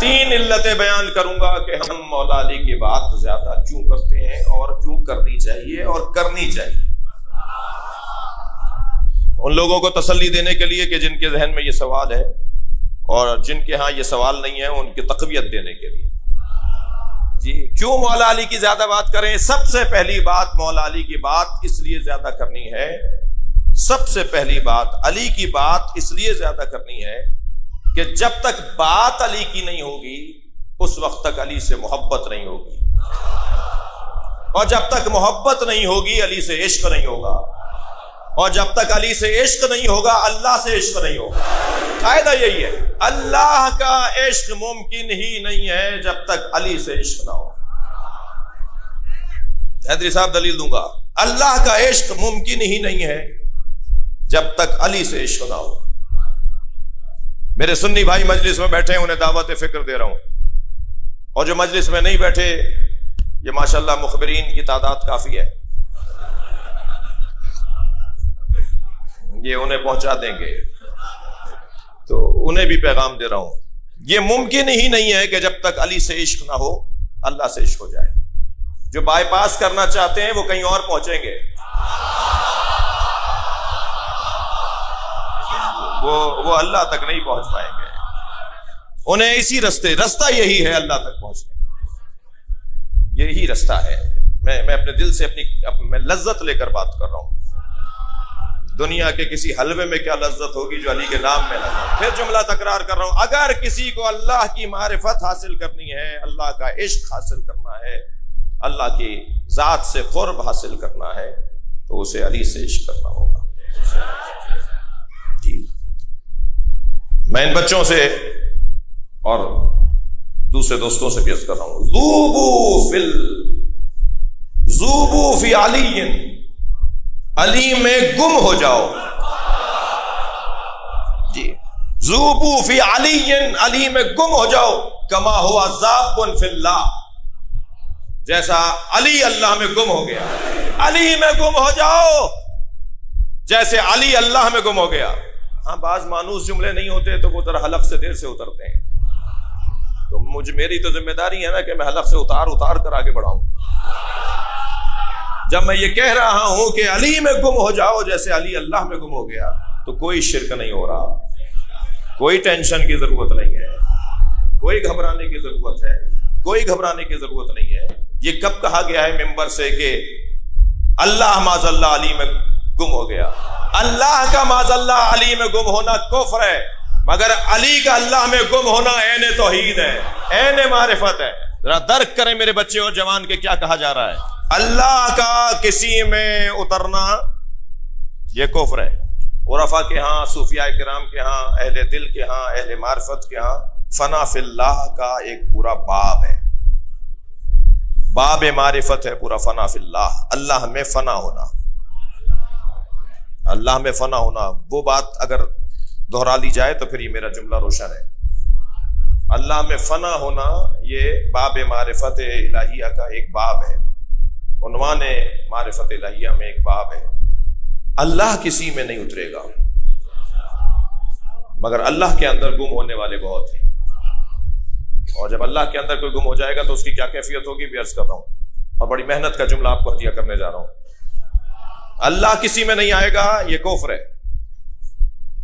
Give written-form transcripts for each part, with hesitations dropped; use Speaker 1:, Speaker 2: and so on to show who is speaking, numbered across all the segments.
Speaker 1: 3 علتیں بیان کروں گا کہ ہم مولا علی کی بات زیادہ کیوں کرتے ہیں اور کیوں کرنی چاہیے اور کرنی چاہیے، ان لوگوں کو تسلی دینے کے لیے کہ جن کے ذہن میں یہ سوال ہے اور جن کے ہاں یہ سوال نہیں ہے، ان کی تقویت دینے کے لیے۔ جی کیوں مولا علی کی زیادہ بات کریں؟ سب سے پہلی بات مولا علی کی بات اس لیے زیادہ کرنی ہے، سب سے پہلی بات علی کی بات اس لیے زیادہ کرنی ہے کہ جب تک بات علی کی نہیں ہوگی اس وقت تک علی سے محبت نہیں ہوگی، اور جب تک محبت نہیں ہوگی علی سے عشق نہیں ہوگا، اور جب تک علی سے عشق نہیں ہوگا اللہ سے عشق نہیں ہوگا۔ قاعدہ یہی ہے، اللہ کا عشق ممکن ہی نہیں ہے جب تک علی سے عشق نہ ہو۔ حیدری صاحب دلیل دوں گا، اللہ کا عشق ممکن ہی نہیں ہے جب تک علی سے عشق نہ ہو۔ میرے سنی بھائی مجلس میں بیٹھے ہیں، انہیں دعوت فکر دے رہا ہوں، اور جو مجلس میں نہیں بیٹھے یہ ماشاءاللہ مخبرین کی تعداد کافی ہے، یہ انہیں پہنچا دیں گے، تو انہیں بھی پیغام دے رہا ہوں، یہ ممکن ہی نہیں ہے کہ جب تک علی سے عشق نہ ہو اللہ سے عشق ہو جائے۔ جو بائی پاس کرنا چاہتے ہیں وہ کہیں اور پہنچیں گے، وہ اللہ تک نہیں پہنچ پائیں گے، انہیں اسی رستہ یہی ہے اللہ تک پہنچنے کا، یہی رستہ ہے۔ میں اپنے دل سے میں لذت لے کر بات کر رہا ہوں، دنیا کے کسی حلوے میں کیا لذت ہوگی جو علی کے نام میں لذت۔ پھر جملہ تکرار کر رہا ہوں، اگر کسی کو اللہ کی معرفت حاصل کرنی ہے، اللہ کا عشق حاصل کرنا ہے، اللہ کی ذات سے قرب حاصل کرنا ہے، تو اسے علی سے عشق کرنا ہوگا۔ جی میں ان بچوں سے اور دوسرے دوستوں سے بھی عرض کر رہا ہوں، ذوبوا فی علی، علی میں گم ہو جاؤ۔ جی ذوبوا فی علی، علی میں گم ہو جاؤ، کما ہوا ذاب فی اللہ، جیسا علی اللہ میں گم ہو گیا، علی میں گم ہو جاؤ جیسے علی اللہ میں گم ہو گیا۔ ہاں بعض مانوس جملے نہیں ہوتے تو وہ ذرا حلق سے دیر سے اترتے ہیں، تو میری تو ذمہ داری ہے نا کہ میں حلق سے اتار کر آگے بڑھاؤں۔ جب میں یہ کہہ رہا ہوں کہ علی میں گم ہو جاؤ جیسے علی اللہ میں گم ہو گیا، تو کوئی شرک نہیں ہو رہا، کوئی ٹینشن کی ضرورت نہیں ہے، کوئی گھبرانے کی ضرورت ہے، کوئی گھبرانے کی ضرورت نہیں ہے۔ یہ کب کہا گیا ہے ممبر سے کہ اللہ معاذ اللہ علی میں گم ہو گیا؟ اللہ کا معاذ اللہ علی میں گم ہونا کفر ہے، مگر علی کا اللہ میں گم ہونا عین توحید ہے، عین معرفت ہے۔ ذرا درک کریں میرے بچے اور جوان کے کیا کہا جا رہا ہے۔ اللہ کا کسی میں اترنا یہ کفر ہے۔ عرفاء کے ہاں، صوفیاء کرام کے ہاں، اہل دل کے ہاں، اہل معرفت کے ہاں فنا فی اللہ کا ایک پورا باب ہے، باب معرفت ہے پورا، فنا فی اللہ، اللہ میں فنا ہونا، اللہ میں فنا ہونا۔ وہ بات اگر دہرا لی جائے تو پھر یہ میرا جملہ روشن ہے۔ اللہ میں فنا ہونا یہ باب معرفت الہیہ کا ایک باب ہے، عنوان معرفت الہیہ میں ایک باب ہے۔ اللہ کسی میں نہیں اترے گا، مگر اللہ کے اندر گم ہونے والے بہت ہیں، اور جب اللہ کے اندر کوئی گم ہو جائے گا تو اس کی کیا کیفیت ہوگی بھی عرض کر رہا ہوں، اور بڑی محنت کا جملہ آپ کو عطیہ کرنے جا رہا ہوں۔ اللہ کسی میں نہیں آئے گا یہ کفر ہے،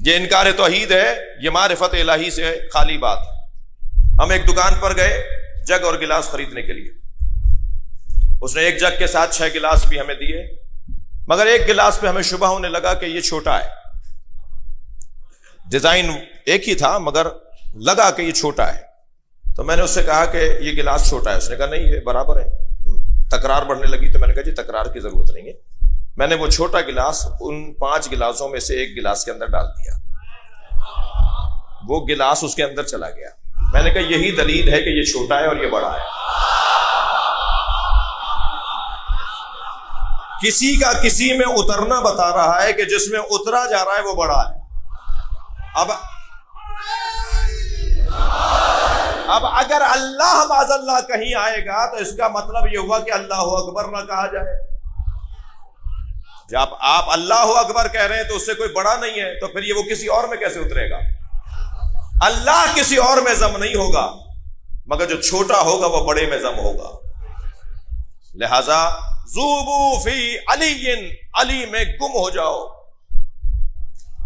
Speaker 1: یہ انکار توحید ہے، یہ معرفت الہی سے خالی بات ہے۔ ہم ایک دکان پر گئے جگ اور گلاس خریدنے کے لیے، اس نے ایک جگ کے ساتھ 6 گلاس بھی ہمیں دیے، مگر ایک گلاس پہ ہمیں شبہ ہونے لگا کہ یہ چھوٹا ہے، ڈیزائن ایک ہی تھا مگر لگا کہ یہ چھوٹا ہے۔ تو میں نے اس سے کہا کہ یہ گلاس چھوٹا ہے، اس نے کہا نہیں یہ برابر ہے۔ تکرار بڑھنے لگی تو میں نے کہا جی تکرار کی ضرورت نہیں ہے۔ میں نے وہ چھوٹا گلاس ان 5 گلاسوں میں سے ایک گلاس کے اندر ڈال دیا، وہ گلاس اس کے اندر چلا گیا۔ میں نے کہا یہی دلیل ہے کہ یہ چھوٹا ہے اور یہ بڑا ہے۔ کسی کا کسی میں اترنا بتا رہا ہے کہ جس میں اترا جا رہا ہے وہ بڑا ہے۔ اب اگر اللہ معاذ اللہ کہیں آئے گا تو اس کا مطلب یہ ہوا کہ اللہ اکبر نہ کہا جائے۔ جب آپ اللہ اکبر کہہ رہے ہیں تو اس سے کوئی بڑا نہیں ہے، تو پھر یہ وہ کسی اور میں کیسے اترے گا؟ اللہ کسی اور میں ضم نہیں ہوگا، مگر جو چھوٹا ہوگا وہ بڑے میں ضم ہوگا. لہذا ذوبو فی علی، علی میں گم ہو جاؤ،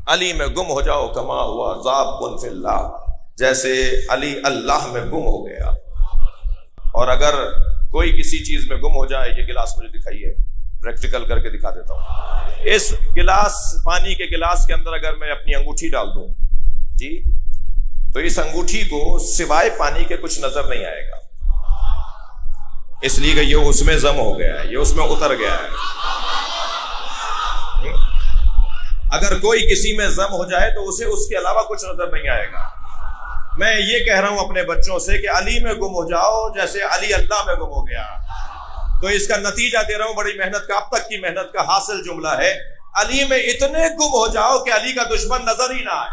Speaker 1: علی میں گم ہو جاؤ، کما ہوا ذاب فی اللہ، جیسے علی اللہ میں گم ہو گیا. اور اگر کوئی کسی چیز میں گم ہو جائے، یہ گلاس مجھے دکھائیے، پریکٹیکل کر کے دکھا دیتا ہوں. اس گلاس، پانی کے گلاس کے اندر اگر میں اپنی انگوٹھی ڈال دوں جی، تو اس انگوٹھی کو سوائے پانی کے کچھ نظر نہیں آئے گا، اس لیے کہ یہ اس میں ضم ہو گیا ہے، یہ اس میں اتر گیا ہے. اگر کوئی کسی میں ضم ہو جائے تو اسے اس کے علاوہ کچھ نظر نہیں آئے گا. میں یہ کہہ رہا ہوں اپنے بچوں سے کہ علی میں گم ہو جاؤ جیسے علی اللہ میں گم ہو گیا. تو اس کا نتیجہ دے رہا ہوں، بڑی محنت کا، اب تک کی محنت کا حاصل جملہ ہے، علی میں اتنے گم ہو جاؤ کہ علی کا دشمن نظر ہی نہ آئے.